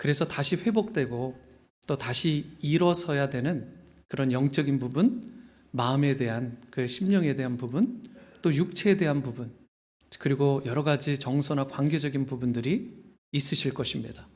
그래서 다시 회복되고 또 다시 일어서야 되는 그런 영적인 부분, 마음에 대한 그 심령에 대한 부분, 또 육체에 대한 부분, 그리고 여러 가지 정서나 관계적인 부분들이 있으실 것입니다.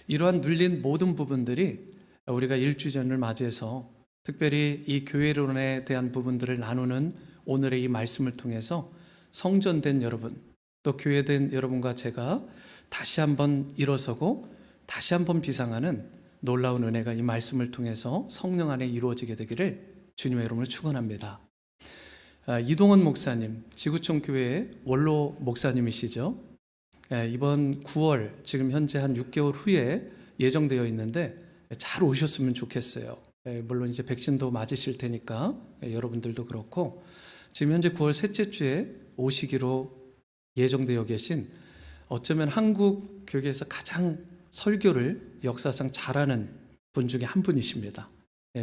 이러한 눌린 모든 부분들이 우리가 1주년을 맞이해서 특별히 이 교회론에 대한 부분들을 나누는 오늘의 이 말씀을 통해서 성전된 여러분, 또 교회된 여러분과 제가 다시 한번 일어서고 다시 한번 비상하는 놀라운 은혜가 이 말씀을 통해서 성령 안에 이루어지게 되기를 주님의 이름으로 축원합니다. 이동원 목사님, 지구촌 교회의 원로 목사님이시죠. 이번 9월, 지금 현재 한 6개월 후에 예정되어 있는데 잘 오셨으면 좋겠어요. 물론 이제 백신도 맞으실 테니까 여러분들도 그렇고, 지금 현재 9월 셋째 주에 오시기로 예정되어 계신, 어쩌면 한국 교회에서 가장 설교를 역사상 잘하는 분 중에 한 분이십니다.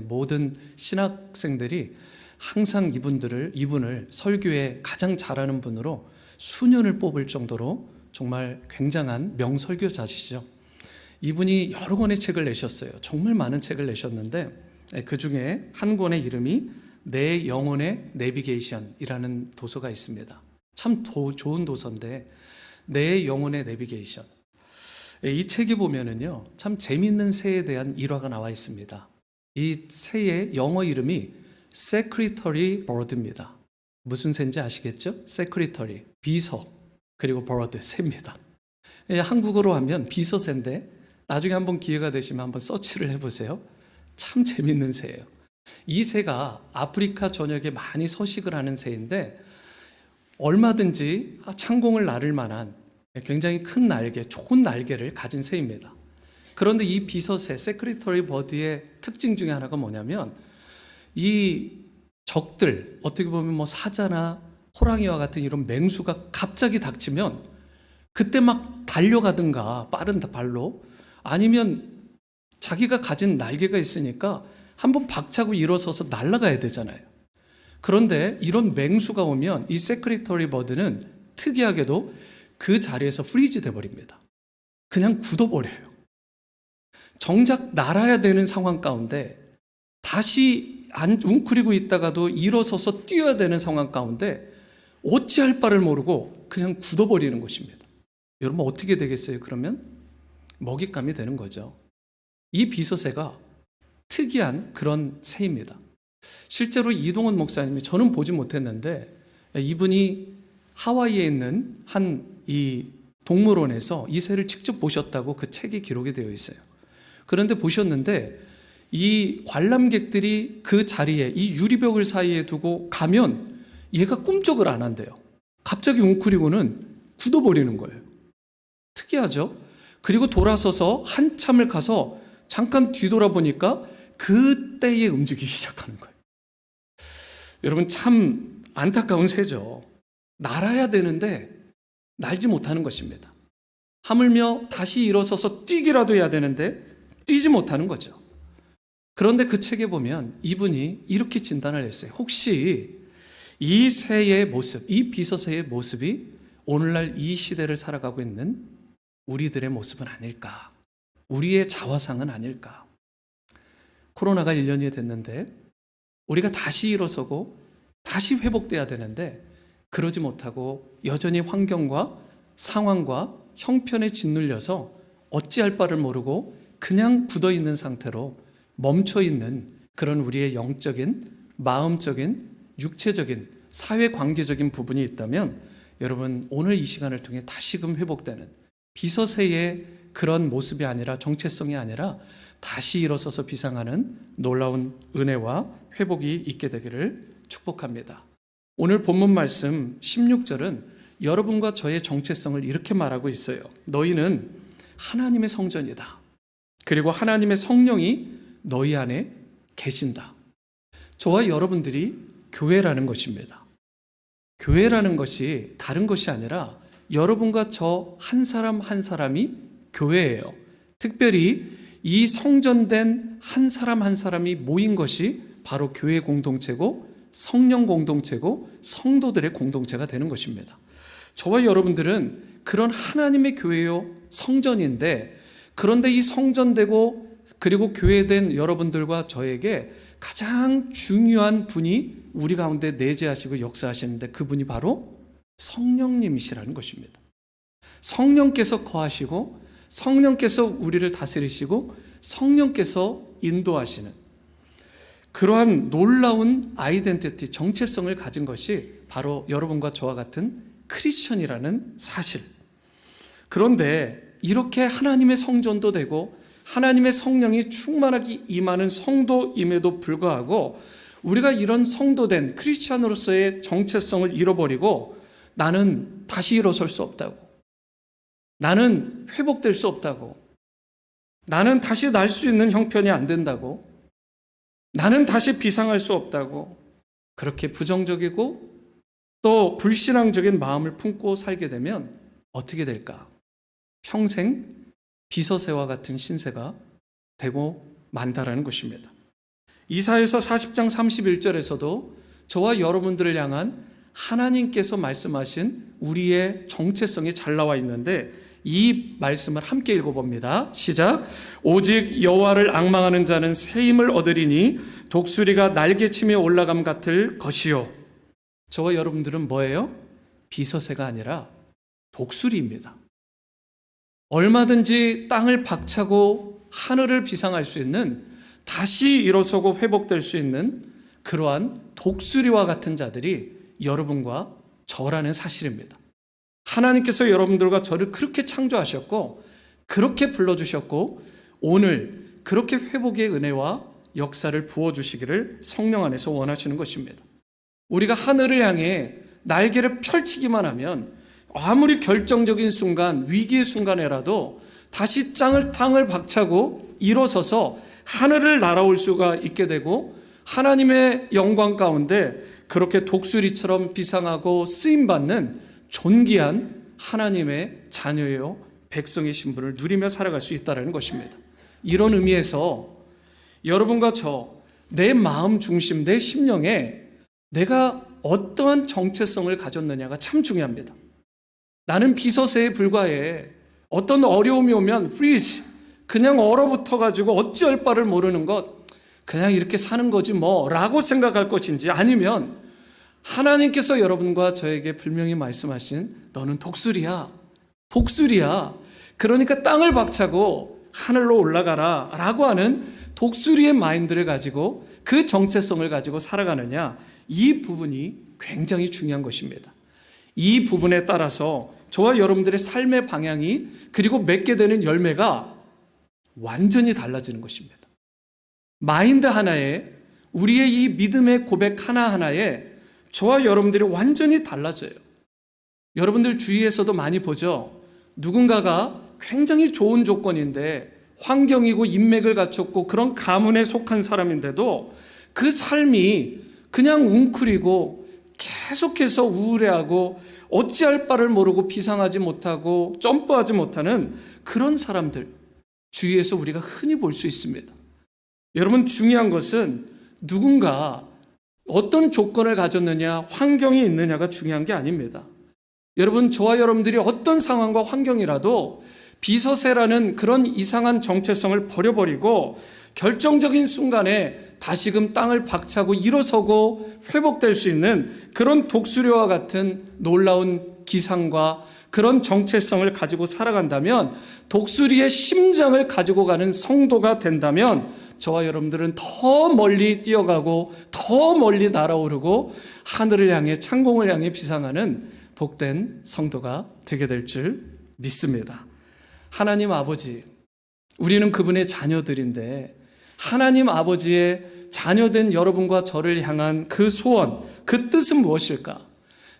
모든 신학생들이 항상 이분을 설교에 가장 잘하는 분으로 수년을 뽑을 정도로 정말 굉장한 명설교자시죠. 이분이 여러 권의 책을 내셨어요. 정말 많은 책을 내셨는데 그 중에 한 권의 이름이 내 영혼의 내비게이션이라는 도서가 있습니다. 참 좋은 도서인데, 내 영혼의 내비게이션. 이 책에 보면은요, 참 재미있는 새에 대한 일화가 나와 있습니다. 이 새의 영어 이름이 Secretary Bird입니다. 무슨 새인지 아시겠죠? Secretary, 비서, 그리고 bird, 새입니다. 한국어로 하면 비서새인데 나중에 한번 기회가 되시면 한번 서치를 해보세요. 참 재밌는 새예요. 이 새가 아프리카 전역에 많이 서식을 하는 새인데 얼마든지 창공을 나를 만한 굉장히 큰 날개, 좋은 날개를 가진 새입니다. 그런데 이 비서새, 세크리터리 버드의 특징 중에 하나가 뭐냐면, 이 적들, 어떻게 보면 뭐 사자나 호랑이와 같은 이런 맹수가 갑자기 닥치면 그때 막 달려가든가 빠른 발로, 아니면 자기가 가진 날개가 있으니까 한번 박차고 일어서서 날아가야 되잖아요. 그런데 이런 맹수가 오면 이 세크리터리 버드는 특이하게도 그 자리에서 프리즈 돼버립니다. 그냥 굳어버려요. 정작 날아야 되는 상황 가운데 다시 웅크리고 있다가도 일어서서 뛰어야 되는 상황 가운데 어찌할 바를 모르고 그냥 굳어버리는 것입니다. 여러분 어떻게 되겠어요? 그러면 먹잇감이 되는 거죠. 이 비서새가 특이한 그런 새입니다. 실제로 이동원 목사님이, 저는 보지 못했는데 이분이 하와이에 있는 한 이 동물원에서 이 새를 직접 보셨다고 그 책이 기록이 되어 있어요. 그런데 보셨는데 이 관람객들이 그 자리에 이 유리벽을 사이에 두고 가면 얘가 꿈쩍을 안 한대요. 갑자기 웅크리고는 굳어버리는 거예요. 특이하죠? 그리고 돌아서서 한참을 가서 잠깐 뒤돌아보니까 그때에 움직이기 시작하는 거예요. 여러분 참 안타까운 새죠. 날아야 되는데 날지 못하는 것입니다. 하물며 다시 일어서서 뛰기라도 해야 되는데 뛰지 못하는 거죠. 그런데 그 책에 보면 이분이 이렇게 진단을 했어요. 혹시 이 새의 모습, 이 비서새의 모습이 오늘날 이 시대를 살아가고 있는 우리들의 모습은 아닐까? 우리의 자화상은 아닐까? 코로나가 1년이 됐는데 우리가 다시 일어서고 다시 회복돼야 되는데 그러지 못하고 여전히 환경과 상황과 형편에 짓눌려서 어찌할 바를 모르고 그냥 굳어있는 상태로 멈춰있는 그런 우리의 영적인, 마음적인, 육체적인, 사회관계적인 부분이 있다면, 여러분 오늘 이 시간을 통해 다시금 회복되는 비서새의 그런 모습이 아니라, 정체성이 아니라 다시 일어서서 비상하는 놀라운 은혜와 회복이 있게 되기를 축복합니다. 오늘 본문 말씀 16절은 여러분과 저의 정체성을 이렇게 말하고 있어요. 너희는 하나님의 성전이다. 그리고 하나님의 성령이 너희 안에 계신다. 저와 여러분들이 교회라는 것입니다. 교회라는 것이 다른 것이 아니라 여러분과 저 한 사람 한 사람이 교회예요. 특별히 이 성전된 한 사람 한 사람이 모인 것이 바로 교회 공동체고 성령 공동체고 성도들의 공동체가 되는 것입니다. 저와 여러분들은 그런 하나님의 교회요, 성전인데, 그런데 이 성전되고 그리고 교회된 여러분들과 저에게 가장 중요한 분이 우리 가운데 내재하시고 역사하시는데 그분이 바로 성령님이시라는 것입니다. 성령께서 거하시고 성령께서 우리를 다스리시고 성령께서 인도하시는 그러한 놀라운 아이덴티티, 정체성을 가진 것이 바로 여러분과 저와 같은 크리스천이라는 사실. 그런데 이렇게 하나님의 성전도 되고 하나님의 성령이 충만하게 임하는 성도임에도 불구하고 우리가 이런 성도된 크리스천으로서의 정체성을 잃어버리고 나는 다시 일어설 수 없다고, 나는 회복될 수 없다고, 나는 다시 날 수 있는 형편이 안 된다고, 나는 다시 비상할 수 없다고 그렇게 부정적이고 또 불신앙적인 마음을 품고 살게 되면 어떻게 될까? 평생 비서새와 같은 신세가 되고 만다라는 것입니다. 이사야서 40장 31절에서도 저와 여러분들을 향한 하나님께서 말씀하신 우리의 정체성이 잘 나와 있는데 이 말씀을 함께 읽어봅니다. 시작. 오직 여호와를 앙망하는 자는 새 힘을 얻으리니 독수리가 날개치며 올라감 같을 것이요. 저와 여러분들은 뭐예요? 비서새가 아니라 독수리입니다. 얼마든지 땅을 박차고 하늘을 비상할 수 있는, 다시 일어서고 회복될 수 있는 그러한 독수리와 같은 자들이 여러분과 저라는 사실입니다. 하나님께서 여러분들과 저를 그렇게 창조하셨고 그렇게 불러주셨고 오늘 그렇게 회복의 은혜와 역사를 부어주시기를 성령 안에서 원하시는 것입니다. 우리가 하늘을 향해 날개를 펼치기만 하면 아무리 결정적인 순간, 위기의 순간에라도 다시 땅을 박차고 일어서서 하늘을 날아올 수가 있게 되고 하나님의 영광 가운데 그렇게 독수리처럼 비상하고 쓰임받는 존귀한 하나님의 자녀요 백성의 신분을 누리며 살아갈 수 있다는 것입니다. 이런 의미에서 여러분과 저, 내 마음 중심, 내 심령에 내가 어떠한 정체성을 가졌느냐가 참 중요합니다. 나는 비서새에 불과해. 어떤 어려움이 오면 freeze, 그냥 얼어붙어가지고 어찌할 바를 모르는 것, 그냥 이렇게 사는 거지 뭐 라고 생각할 것인지, 아니면 하나님께서 여러분과 저에게 분명히 말씀하신 너는 독수리야, 독수리야, 그러니까 땅을 박차고 하늘로 올라가라 라고 하는 독수리의 마인드를 가지고 그 정체성을 가지고 살아가느냐, 이 부분이 굉장히 중요한 것입니다. 이 부분에 따라서 저와 여러분들의 삶의 방향이 그리고 맺게 되는 열매가 완전히 달라지는 것입니다. 마인드 하나에, 우리의 이 믿음의 고백 하나하나에 저와 여러분들이 완전히 달라져요. 여러분들 주위에서도 많이 보죠. 누군가가 굉장히 좋은 조건인데 환경이고 인맥을 갖췄고 그런 가문에 속한 사람인데도 그 삶이 그냥 웅크리고 계속해서 우울해하고 어찌할 바를 모르고 비상하지 못하고 점프하지 못하는 그런 사람들 주위에서 우리가 흔히 볼 수 있습니다. 여러분, 중요한 것은 누군가 어떤 조건을 가졌느냐, 환경이 있느냐가 중요한 게 아닙니다. 여러분, 저와 여러분들이 어떤 상황과 환경이라도 비서새라는 그런 이상한 정체성을 버려버리고 결정적인 순간에 다시금 땅을 박차고 일어서고 회복될 수 있는 그런 독수리와 같은 놀라운 기상과 그런 정체성을 가지고 살아간다면, 독수리의 심장을 가지고 가는 성도가 된다면 저와 여러분들은 더 멀리 뛰어가고 더 멀리 날아오르고 하늘을 향해, 창공을 향해 비상하는 복된 성도가 되게 될 줄 믿습니다. 하나님 아버지, 우리는 그분의 자녀들인데 하나님 아버지의 자녀된 여러분과 저를 향한 그 소원, 그 뜻은 무엇일까?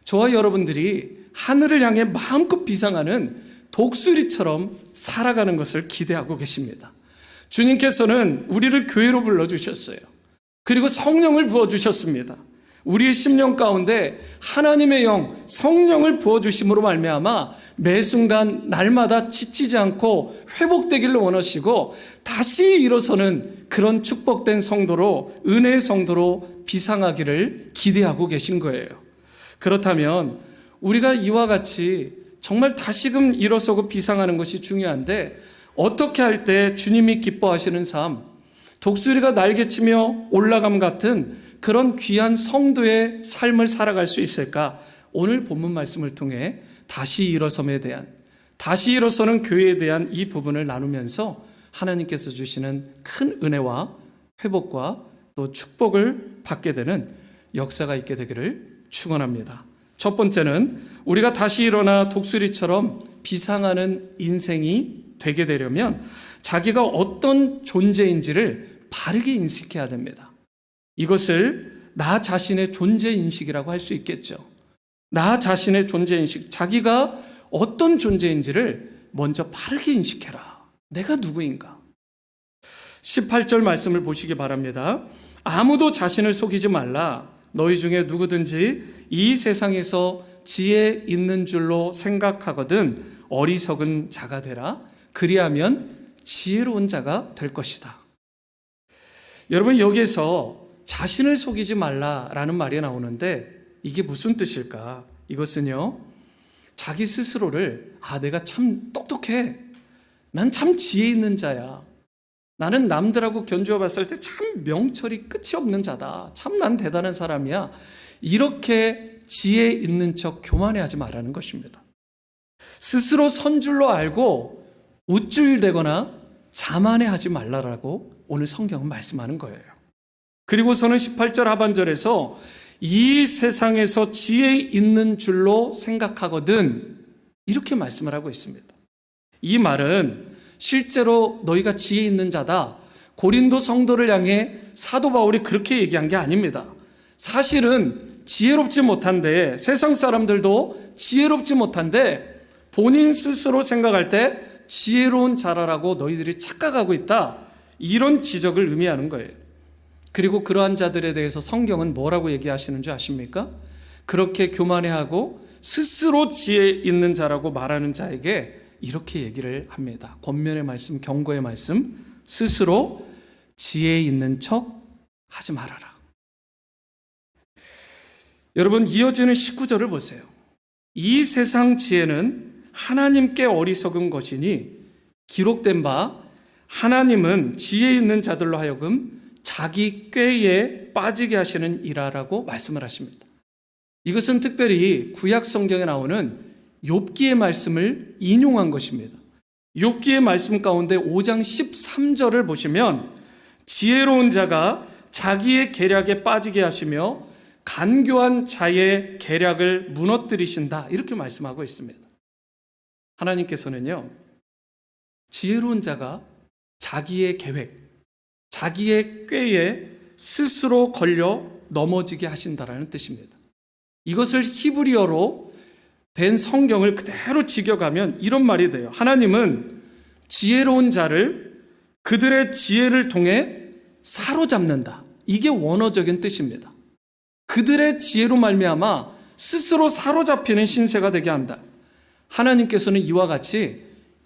저와 여러분들이 하늘을 향해 마음껏 비상하는 독수리처럼 살아가는 것을 기대하고 계십니다. 주님께서는 우리를 교회로 불러주셨어요. 그리고 성령을 부어주셨습니다. 우리의 심령 가운데 하나님의 영, 성령을 부어주심으로 말미암아 매 순간 날마다 지치지 않고 회복되기를 원하시고 다시 일어서는 그런 축복된 성도로, 은혜의 성도로 비상하기를 기대하고 계신 거예요. 그렇다면 우리가 이와 같이 정말 다시금 일어서고 비상하는 것이 중요한데 어떻게 할 때 주님이 기뻐하시는 삶, 독수리가 날개치며 올라감 같은 그런 귀한 성도의 삶을 살아갈 수 있을까? 오늘 본문 말씀을 통해 다시 일어섬에 대한, 다시 일어서는 교회에 대한 이 부분을 나누면서 하나님께서 주시는 큰 은혜와 회복과 또 축복을 받게 되는 역사가 있게 되기를 축원합니다. 첫 번째는 우리가 다시 일어나 독수리처럼 비상하는 인생이 되게 되려면 자기가 어떤 존재인지를 바르게 인식해야 됩니다. 이것을 나 자신의 존재인식이라고 할 수 있겠죠. 나 자신의 존재인식, 자기가 어떤 존재인지를 먼저 바르게 인식해라. 내가 누구인가? 18절 말씀을 보시기 바랍니다. 아무도 자신을 속이지 말라. 너희 중에 누구든지 이 세상에서 지혜 있는 줄로 생각하거든 어리석은 자가 되라. 그리하면 지혜로운 자가 될 것이다. 여러분, 여기에서 자신을 속이지 말라라는 말이 나오는데 이게 무슨 뜻일까? 이것은요, 자기 스스로를 내가 참 똑똑해. 난 참 지혜 있는 자야. 나는 남들하고 견주어 봤을 때 참 명철이 끝이 없는 자다. 참 난 대단한 사람이야. 이렇게 지혜 있는 척 교만해하지 말라는 것입니다. 스스로 선줄로 알고 우쭐대거나 자만해하지 말라라고 오늘 성경은 말씀하는 거예요. 그리고서는 18절 하반절에서 이 세상에서 지혜 있는 줄로 생각하거든 이렇게 말씀을 하고 있습니다. 이 말은 실제로 너희가 지혜 있는 자다, 고린도 성도를 향해 사도 바울이 그렇게 얘기한 게 아닙니다. 사실은 지혜롭지 못한데, 세상 사람들도 지혜롭지 못한데 본인 스스로 생각할 때 지혜로운 자라라고 너희들이 착각하고 있다, 이런 지적을 의미하는 거예요. 그리고 그러한 자들에 대해서 성경은 뭐라고 얘기하시는 줄 아십니까? 그렇게 교만해하고 스스로 지혜 있는 자라고 말하는 자에게 이렇게 얘기를 합니다. 권면의 말씀, 경고의 말씀, 스스로 지혜 있는 척 하지 말아라. 여러분, 이어지는 19절을 보세요. 이 세상 지혜는 하나님께 어리석은 것이니 기록된 바 하나님은 지혜 있는 자들로 하여금 자기 꾀에 빠지게 하시는 이라라고 말씀을 하십니다. 이것은 특별히 구약 성경에 나오는 욥기의 말씀을 인용한 것입니다. 욥기의 말씀 가운데 5장 13절을 보시면 지혜로운 자가 자기의 계략에 빠지게 하시며 간교한 자의 계략을 무너뜨리신다, 이렇게 말씀하고 있습니다. 하나님께서는요, 지혜로운 자가 자기의 계획, 자기의 꾀에 스스로 걸려 넘어지게 하신다라는 뜻입니다. 이것을 히브리어로 된 성경을 그대로 직역하면 이런 말이 돼요. 하나님은 지혜로운 자를 그들의 지혜를 통해 사로잡는다. 이게 원어적인 뜻입니다. 그들의 지혜로 말미암아 스스로 사로잡히는 신세가 되게 한다. 하나님께서는 이와 같이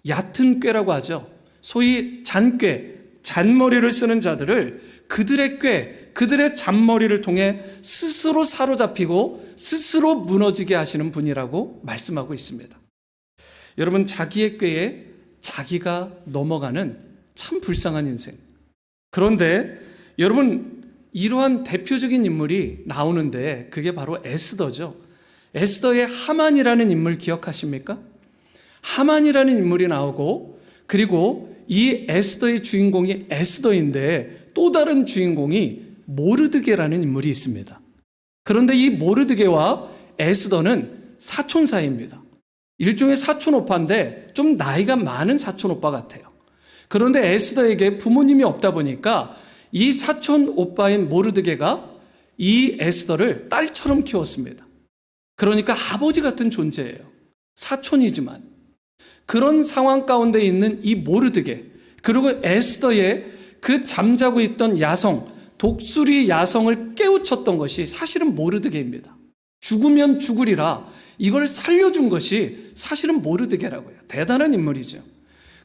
얕은 꾀라고 하죠. 소위 잔꾀, 잔머리를 쓰는 자들을 그들의 꾀, 그들의 잔머리를 통해 스스로 사로잡히고 스스로 무너지게 하시는 분이라고 말씀하고 있습니다. 여러분, 자기의 꾀에 자기가 넘어가는 참 불쌍한 인생. 그런데 여러분, 이러한 대표적인 인물이 나오는데 그게 바로 에스더죠. 에스더의 하만이라는 인물 기억하십니까? 하만이라는 인물이 나오고, 그리고 이 에스더의 주인공이 에스더인데 또 다른 주인공이 모르드게라는 인물이 있습니다. 그런데 이 모르드게와 에스더는 사촌 사이입니다. 일종의 사촌 오빠인데 좀 나이가 많은 사촌 오빠 같아요. 그런데 에스더에게 부모님이 없다 보니까 이 사촌 오빠인 모르드게가 이 에스더를 딸처럼 키웠습니다. 그러니까 아버지 같은 존재예요. 사촌이지만. 그런 상황 가운데 있는 이 모르드게, 그리고 에스더의 그 잠자고 있던 야성, 독수리 야성을 깨우쳤던 것이 사실은 모르드게입니다. 죽으면 죽으리라 이걸 살려준 것이 사실은 모르드게라고요. 대단한 인물이죠.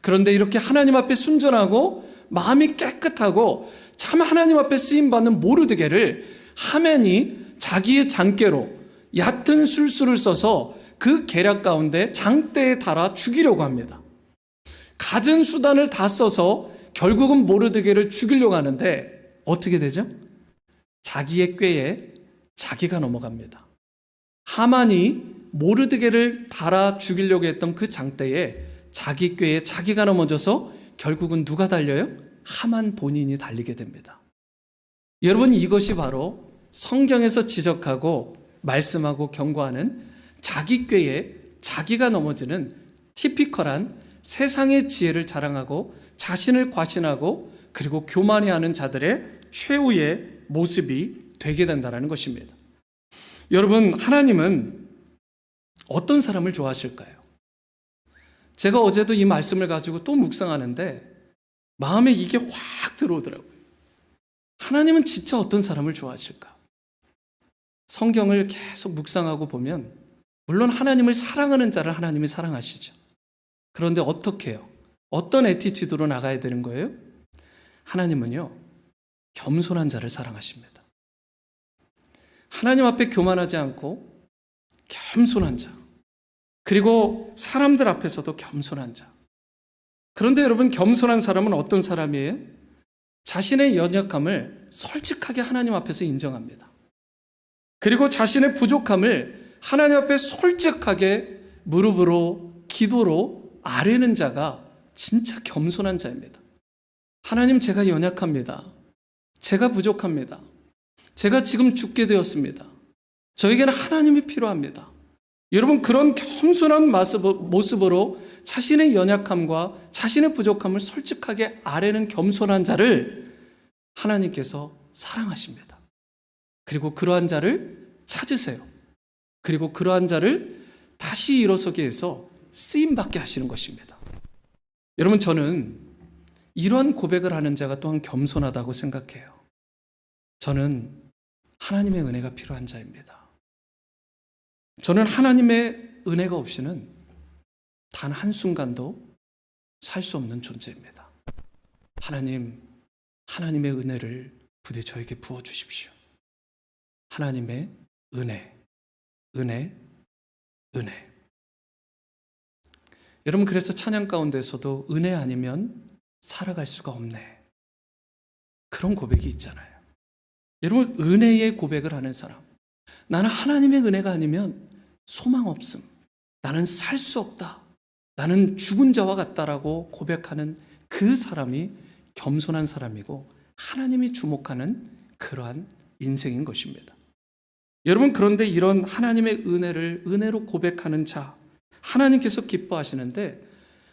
그런데 이렇게 하나님 앞에 순전하고 마음이 깨끗하고 참 하나님 앞에 쓰임받는 모르드게를 하만이 자기의 잔꾀로 얕은 술수를 써서 그 계략 가운데 장대에 달아 죽이려고 합니다. 갖은 수단을 다 써서 결국은 모르드게를 죽이려고 하는데 어떻게 되죠? 자기의 꾀에 자기가 넘어갑니다. 하만이 모르드게를 달아 죽이려고 했던 그 장대에 자기 꾀에 자기가 넘어져서 결국은 누가 달려요? 하만 본인이 달리게 됩니다. 여러분, 이것이 바로 성경에서 지적하고 말씀하고 경고하는 자기 꾀에 자기가 넘어지는 티피컬한 세상의 지혜를 자랑하고 자신을 과신하고 그리고 교만해하는 자들의 최후의 모습이 되게 된다는 것입니다. 여러분, 하나님은 어떤 사람을 좋아하실까요? 제가 어제도 이 말씀을 가지고 또 묵상하는데 마음에 이게 확 들어오더라고요. 하나님은 진짜 어떤 사람을 좋아하실까? 성경을 계속 묵상하고 보면 물론 하나님을 사랑하는 자를 하나님이 사랑하시죠. 그런데 어떻게 해요? 어떤 애티튜드로 나가야 되는 거예요? 하나님은요, 겸손한 자를 사랑하십니다. 하나님 앞에 교만하지 않고 겸손한 자, 그리고 사람들 앞에서도 겸손한 자. 그런데 여러분, 겸손한 사람은 어떤 사람이에요? 자신의 연약함을 솔직하게 하나님 앞에서 인정합니다. 그리고 자신의 부족함을 하나님 앞에 솔직하게 무릎으로 기도로 아뢰는 자가 진짜 겸손한 자입니다. 하나님, 제가 연약합니다. 제가 부족합니다. 제가 지금 죽게 되었습니다. 저에게는 하나님이 필요합니다. 여러분, 그런 겸손한 모습으로 자신의 연약함과 자신의 부족함을 솔직하게 아뢰는 겸손한 자를 하나님께서 사랑하십니다. 그리고 그러한 자를 찾으세요. 그리고 그러한 자를 다시 일어서게 해서 쓰임받게 하시는 것입니다. 여러분, 저는 이러한 고백을 하는 자가 또한 겸손하다고 생각해요. 저는 하나님의 은혜가 필요한 자입니다. 저는 하나님의 은혜가 없이는 단 한순간도 살 수 없는 존재입니다. 하나님, 하나님의 은혜를 부디 저에게 부어주십시오. 하나님의 은혜, 은혜, 은혜. 여러분, 그래서 찬양 가운데서도 은혜 아니면 살아갈 수가 없네, 그런 고백이 있잖아요. 여러분, 은혜의 고백을 하는 사람, 나는 하나님의 은혜가 아니면 소망 없음, 나는 살 수 없다, 나는 죽은 자와 같다라고 고백하는 그 사람이 겸손한 사람이고 하나님이 주목하는 그러한 인생인 것입니다. 여러분, 그런데 이런 하나님의 은혜를 은혜로 고백하는 자, 하나님께서 기뻐하시는데,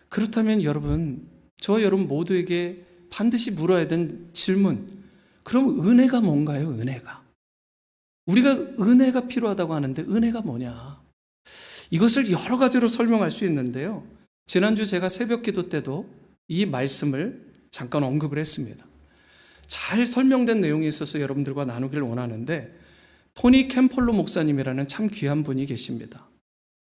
그렇다면 여러분, 저와 여러분 모두에게 반드시 물어야 되는 질문, 그럼 은혜가 뭔가요? 은혜가. 우리가 은혜가 필요하다고 하는데 은혜가 뭐냐? 이것을 여러 가지로 설명할 수 있는데요. 지난주 제가 새벽 기도 때도 이 말씀을 잠깐 언급을 했습니다. 잘 설명된 내용이 있어서 여러분들과 나누기를 원하는데, 토니 캠펄로 목사님이라는 참 귀한 분이 계십니다.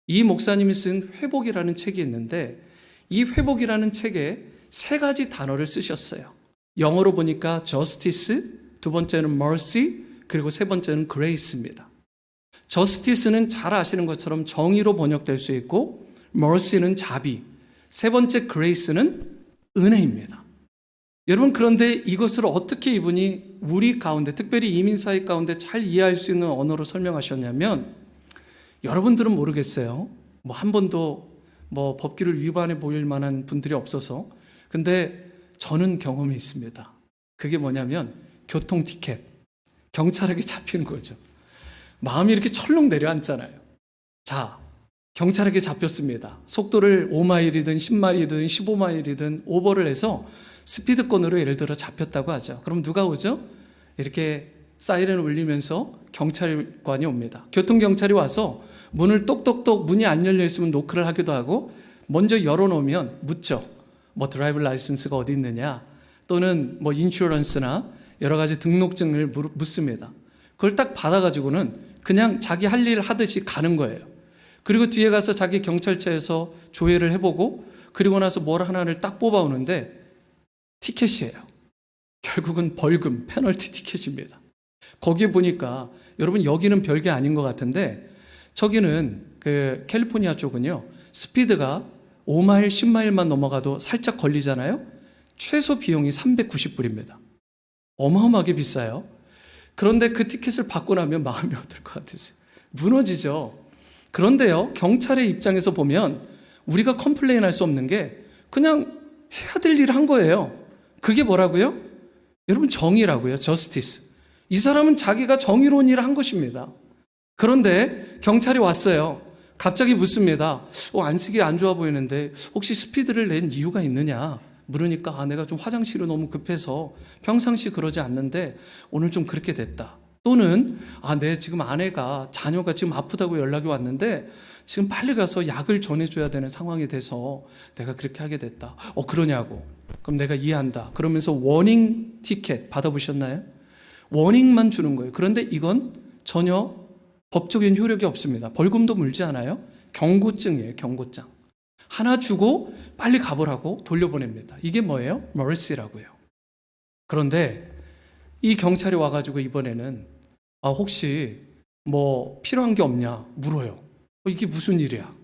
이 목사님이 쓴 회복이라는 책이 있는데, 이 회복이라는 책에 세 가지 단어를 쓰셨어요. 영어로 보니까 justice, 두 번째는 mercy, 그리고 세 번째는 grace입니다. justice는 잘 아시는 것처럼 정의로 번역될 수 있고, mercy는 자비, 세 번째 grace는 은혜입니다. 여러분, 그런데 이것을 어떻게 이분이 우리 가운데, 특별히 이민사회 가운데 잘 이해할 수 있는 언어로 설명하셨냐면, 여러분들은 모르겠어요. 한 번도 법규를 위반해 보일 만한 분들이 없어서. 근데 저는 경험이 있습니다. 그게 뭐냐면 교통 티켓, 경찰에게 잡히는 거죠. 마음이 이렇게 철렁 내려앉잖아요. 자, 경찰에게 잡혔습니다. 속도를 5마일이든 10마일이든 15마일이든 오버를 해서 스피드권으로 예를 들어 잡혔다고 하죠. 그럼 누가 오죠? 이렇게 사이렌을 울리면서 경찰관이 옵니다. 교통경찰이 와서 문을 똑똑똑, 문이 안 열려 있으면 노크를 하기도 하고, 먼저 열어놓으면 묻죠. 드라이브 라이선스가 어디 있느냐, 또는 인슈런스나 여러 가지 등록증을 묻습니다. 그걸 딱 받아가지고는 그냥 자기 할 일 하듯이 가는 거예요. 그리고 뒤에 가서 자기 경찰차에서 조회를 해보고, 그리고 나서 뭘 하나를 딱 뽑아오는데 티켓이에요. 결국은 벌금, 페널티 티켓입니다. 거기에 보니까, 여러분, 여기는 별게 아닌 것 같은데, 저기는 그 캘리포니아 쪽은요, 스피드가 5마일, 10마일만 넘어가도 살짝 걸리잖아요. 최소 비용이 390불입니다. 어마어마하게 비싸요. 그런데 그 티켓을 받고 나면 마음이 어떨 것 같으세요? 무너지죠. 그런데요, 경찰의 입장에서 보면 우리가 컴플레인할 수 없는 게 그냥 해야 될 일을 한 거예요. 그게 뭐라고요? 여러분, 정의라고요. 저스티스. 이 사람은 자기가 정의로운 일을 한 것입니다. 그런데 경찰이 왔어요. 갑자기 묻습니다. 안색이 안 좋아 보이는데 혹시 스피드를 낸 이유가 있느냐? 물으니까 내가 좀 화장실이 너무 급해서 평상시 그러지 않는데 오늘 좀 그렇게 됐다. 또는 내 지금 아내가 자녀가 지금 아프다고 연락이 왔는데 지금 빨리 가서 약을 전해줘야 되는 상황이 돼서 내가 그렇게 하게 됐다. 그러냐고. 그럼 내가 이해한다. 그러면서 워닝 티켓 받아보셨나요? 워닝만 주는 거예요. 그런데 이건 전혀 법적인 효력이 없습니다. 벌금도 물지 않아요. 경고증이에요. 경고장. 하나 주고 빨리 가보라고 돌려보냅니다. 이게 뭐예요? mercy라고요. 그런데 이 경찰이 와가지고 이번에는 혹시 뭐 필요한 게 없냐 물어요. 이게 무슨 일이야?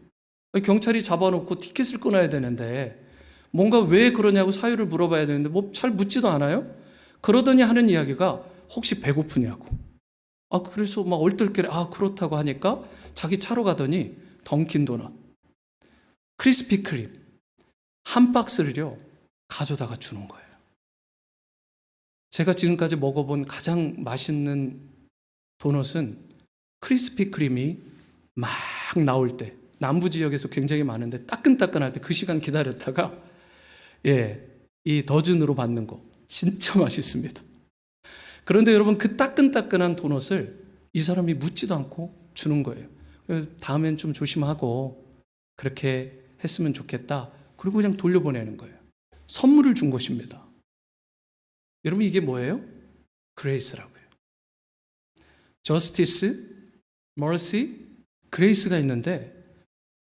경찰이 잡아놓고 티켓을 끊어야 되는데 뭔가 왜 그러냐고 사유를 물어봐야 되는데 뭐 잘 묻지도 않아요. 그러더니 하는 이야기가 혹시 배고프냐고. 그래서 막 얼떨결에 그렇다고 하니까 자기 차로 가더니 던킨 도넛, 크리스피 크림 한 박스를요 가져다가 주는 거예요. 제가 지금까지 먹어본 가장 맛있는 도넛은 크리스피 크림이 막 나올 때, 남부 지역에서 굉장히 많은데 따끈따끈할 때 그 시간 기다렸다가 이 더즌으로 받는 거 진짜 맛있습니다. 그런데 여러분, 그 따끈따끈한 도넛을 이 사람이 묻지도 않고 주는 거예요. 다음엔 좀 조심하고 그렇게 했으면 좋겠다. 그리고 그냥 돌려보내는 거예요. 선물을 준 것입니다. 여러분, 이게 뭐예요? 그레이스라고요. 저스티스, 머시, 그레이스가 있는데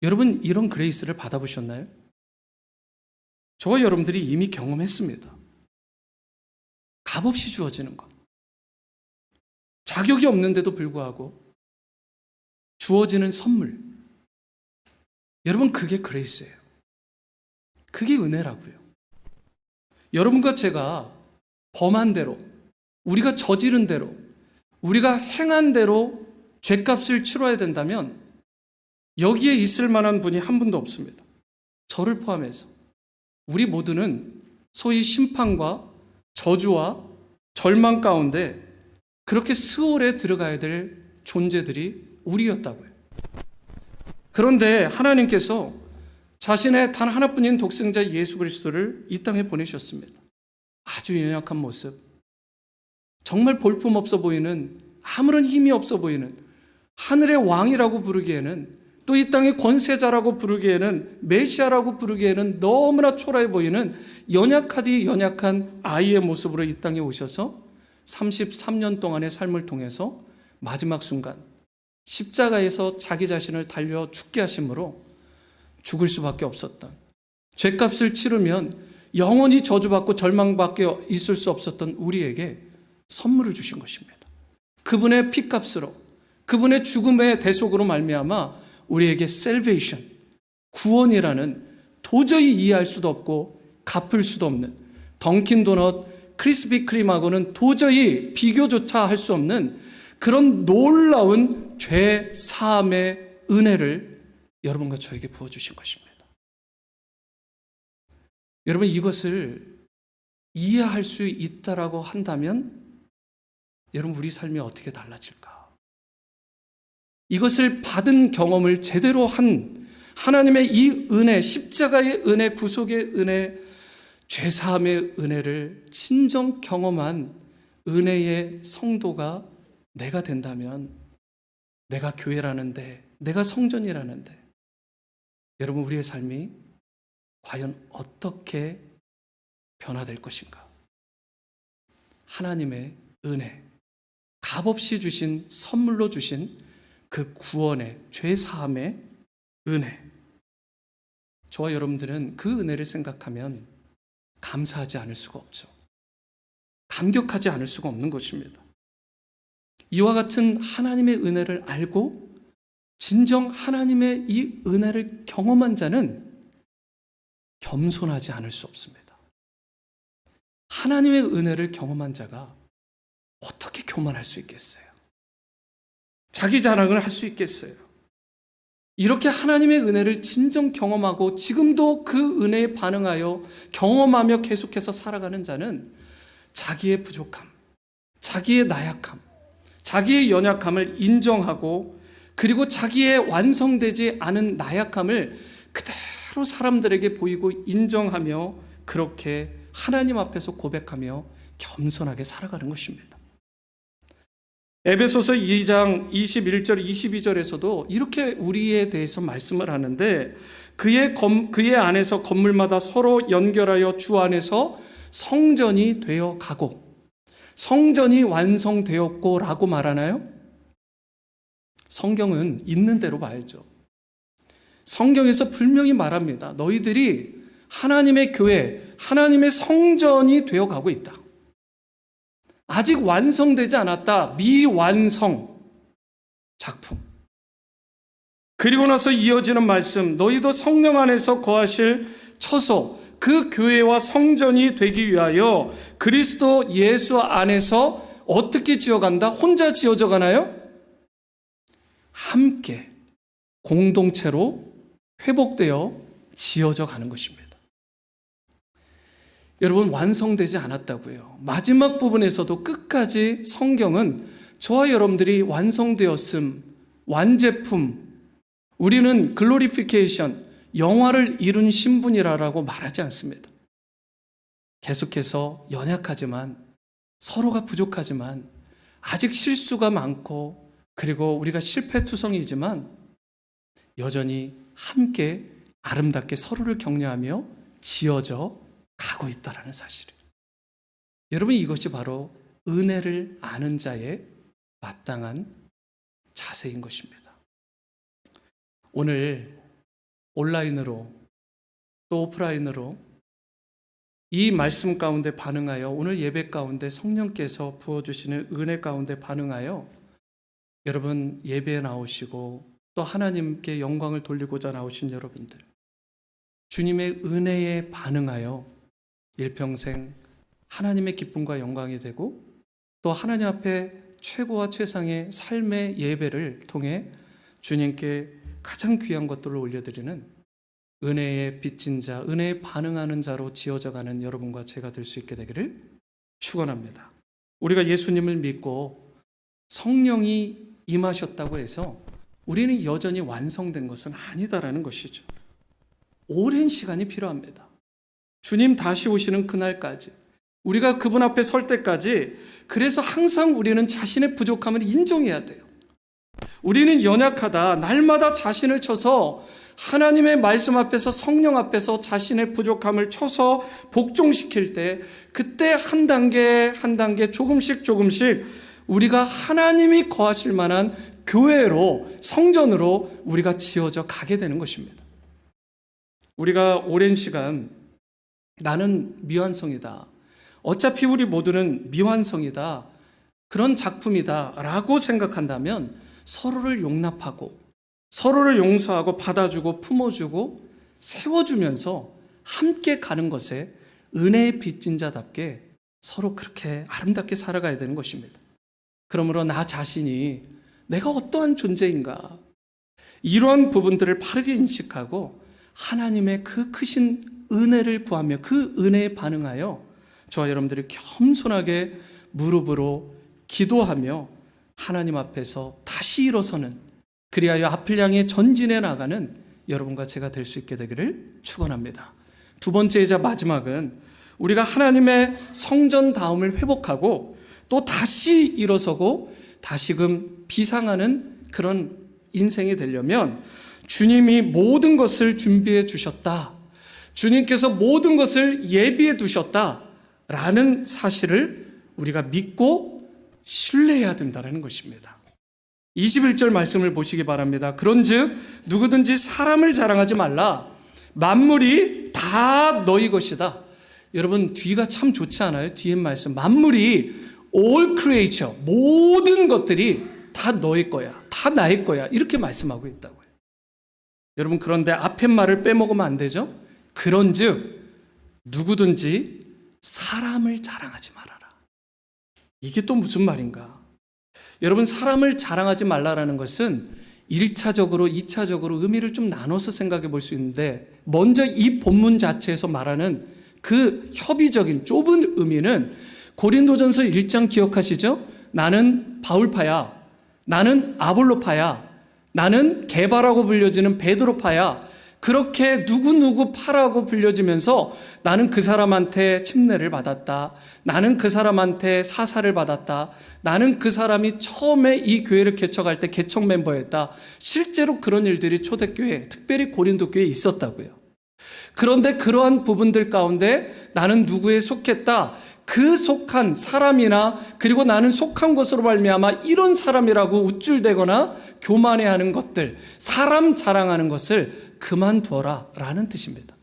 여러분, 이런 그레이스를 받아보셨나요? 저와 여러분들이 이미 경험했습니다. 값없이 주어지는 것. 자격이 없는데도 불구하고 주어지는 선물. 여러분, 그게 그레이스예요. 그게 은혜라고요. 여러분과 제가 범한 대로, 우리가 저지른 대로, 우리가 행한 대로 죗값을 치러야 된다면 여기에 있을 만한 분이 한 분도 없습니다. 저를 포함해서. 우리 모두는 소위 심판과 저주와 절망 가운데 그렇게 스올에 들어가야 될 존재들이 우리였다고요. 그런데 하나님께서 자신의 단 하나뿐인 독생자 예수 그리스도를 이 땅에 보내셨습니다. 아주 연약한 모습, 정말 볼품없어 보이는, 아무런 힘이 없어 보이는, 하늘의 왕이라고 부르기에는, 또 이 땅의 권세자라고 부르기에는, 메시아라고 부르기에는 너무나 초라해 보이는 연약하디 연약한 아이의 모습으로 이 땅에 오셔서 33년 동안의 삶을 통해서 마지막 순간 십자가에서 자기 자신을 달려 죽게 하심으로 죽을 수밖에 없었던, 죗값을 치르면 영원히 저주받고 절망밖에 있을 수 없었던 우리에게 선물을 주신 것입니다. 그분의 피값으로, 그분의 죽음의 대속으로 말미암아 우리에게 salvation, 구원이라는 도저히 이해할 수도 없고 갚을 수도 없는, 던킨 도넛, 크리스피 크림하고는 도저히 비교조차 할 수 없는 그런 놀라운 죄 사함의 은혜를 여러분과 저에게 부어주신 것입니다. 여러분, 이것을 이해할 수 있다라고 한다면 여러분, 우리 삶이 어떻게 달라질까? 이것을 받은 경험을 제대로 한 하나님의 이 은혜, 십자가의 은혜, 구속의 은혜, 죄사함의 은혜를 친정 경험한 은혜의 성도가 내가 된다면, 내가 교회라는데, 내가 성전이라는데, 여러분, 우리의 삶이 과연 어떻게 변화될 것인가? 하나님의 은혜, 값없이 주신, 선물로 주신 그 구원의, 죄사함의 은혜. 저와 여러분들은 그 은혜를 생각하면 감사하지 않을 수가 없죠. 감격하지 않을 수가 없는 것입니다. 이와 같은 하나님의 은혜를 알고 진정 하나님의 이 은혜를 경험한 자는 겸손하지 않을 수 없습니다. 하나님의 은혜를 경험한 자가 어떻게 교만할 수 있겠어요? 자기 자랑을 할 수 있겠어요? 이렇게 하나님의 은혜를 진정 경험하고 지금도 그 은혜에 반응하여 경험하며 계속해서 살아가는 자는 자기의 부족함, 자기의 나약함, 자기의 연약함을 인정하고 그리고 자기의 완성되지 않은 나약함을 그대로 사람들에게 보이고 인정하며 그렇게 하나님 앞에서 고백하며 겸손하게 살아가는 것입니다. 에베소서 2장 21절 22절에서도 이렇게 우리에 대해서 말씀을 하는데 그의 안에서 건물마다 서로 연결하여 주 안에서 성전이 되어 가고 성전이 완성되었고 라고 말하나요? 성경은 있는 대로 봐야죠. 성경에서 분명히 말합니다. 너희들이 하나님의 교회, 하나님의 성전이 되어 가고 있다. 아직 완성되지 않았다. 미완성 작품. 그리고 나서 이어지는 말씀, 너희도 성령 안에서 거하실 처소, 그 교회와 성전이 되기 위하여 그리스도 예수 안에서 어떻게 지어간다? 혼자 지어져 가나요? 함께 공동체로 회복되어 지어져 가는 것입니다. 여러분, 완성되지 않았다고요. 마지막 부분에서도 끝까지 성경은 저와 여러분들이 완성되었음, 완제품, 우리는 글로리피케이션, 영화를 이룬 신분이라고 말하지 않습니다. 계속해서 연약하지만 서로가 부족하지만 아직 실수가 많고 그리고 우리가 실패투성이지만 여전히 함께 아름답게 서로를 격려하며 지어져 가고 있다는 사실을. 여러분, 이것이 바로 은혜를 아는 자의 마땅한 자세인 것입니다. 오늘 온라인으로 또 오프라인으로 이 말씀 가운데 반응하여 오늘 예배 가운데 성령께서 부어주시는 은혜 가운데 반응하여 여러분 예배에 나오시고 또 하나님께 영광을 돌리고자 나오신 여러분들, 주님의 은혜에 반응하여 일평생 하나님의 기쁨과 영광이 되고 또 하나님 앞에 최고와 최상의 삶의 예배를 통해 주님께 가장 귀한 것들을 올려드리는 은혜에 빚진 자, 은혜에 반응하는 자로 지어져가는 여러분과 제가 될 수 있게 되기를 축원합니다. 우리가 예수님을 믿고 성령이 임하셨다고 해서 우리는 여전히 완성된 것은 아니다라는 것이죠. 오랜 시간이 필요합니다. 주님 다시 오시는 그날까지, 우리가 그분 앞에 설 때까지, 그래서 항상 우리는 자신의 부족함을 인정해야 돼요. 우리는 연약하다. 날마다 자신을 쳐서 하나님의 말씀 앞에서, 성령 앞에서 자신의 부족함을 쳐서 복종시킬 때, 그때 한 단계 한 단계 조금씩 우리가 하나님이 거하실 만한 교회로, 성전으로 우리가 지어져 가게 되는 것입니다. 우리가 오랜 시간 나는 미완성이다, 어차피 우리 모두는 미완성이다, 그런 작품이다 라고 생각한다면 서로를 용납하고 서로를 용서하고 받아주고 품어주고 세워주면서 함께 가는 것에 은혜의 빚진 자답게 서로 그렇게 아름답게 살아가야 되는 것입니다. 그러므로 나 자신이 내가 어떠한 존재인가, 이러한 부분들을 바르게 인식하고 하나님의 그 크신 은혜를 구하며 그 은혜에 반응하여 저와 여러분들이 겸손하게 무릎으로 기도하며 하나님 앞에서 다시 일어서는, 그리하여 앞을 향해 전진해 나가는 여러분과 제가 될 수 있게 되기를 축원합니다. 두 번째이자 마지막은 우리가 하나님의 성전다움을 회복하고 또 다시 일어서고 다시금 비상하는 그런 인생이 되려면 주님이 모든 것을 준비해 주셨다, 주님께서 모든 것을 예비해 두셨다라는 사실을 우리가 믿고 신뢰해야 된다는 것입니다. 21절 말씀을 보시기 바랍니다. 그런즉 누구든지 사람을 자랑하지 말라. 만물이 다 너희 것이다. 여러분, 뒤가 참 좋지 않아요? 뒤에 말씀, 만물이 all creature, 모든 것들이 다 너의 거야, 다 나의 거야, 이렇게 말씀하고 있다고요. 여러분, 그런데 앞에 말을 빼먹으면 안 되죠? 그런즉 누구든지 사람을 자랑하지 말아라. 이게 또 무슨 말인가? 여러분, 사람을 자랑하지 말라라는 것은 1차적으로 2차적으로 의미를 좀 나눠서 생각해 볼 수 있는데, 먼저 이 본문 자체에서 말하는 그 협의적인 좁은 의미는 고린도전서 1장 기억하시죠? 나는 바울파야, 나는 아볼로파야, 나는 게바라고 불려지는 베드로파야, 그렇게 누구누구 파라고 불려지면서 나는 그 사람한테 침례를 받았다, 나는 그 사람한테 사사를 받았다, 나는 그 사람이 처음에 이 교회를 개척할 때 개척 멤버였다. 실제로 그런 일들이 초대교회, 특별히 고린도 교회에 있었다고요. 그런데 그러한 부분들 가운데 나는 누구에 속했다, 그 속한 사람이나 그리고 나는 속한 것으로 말미암아 이런 사람이라고 우쭐대거나 교만해하는 것들, 사람 자랑하는 것을 그만두어라 라는 뜻입니다.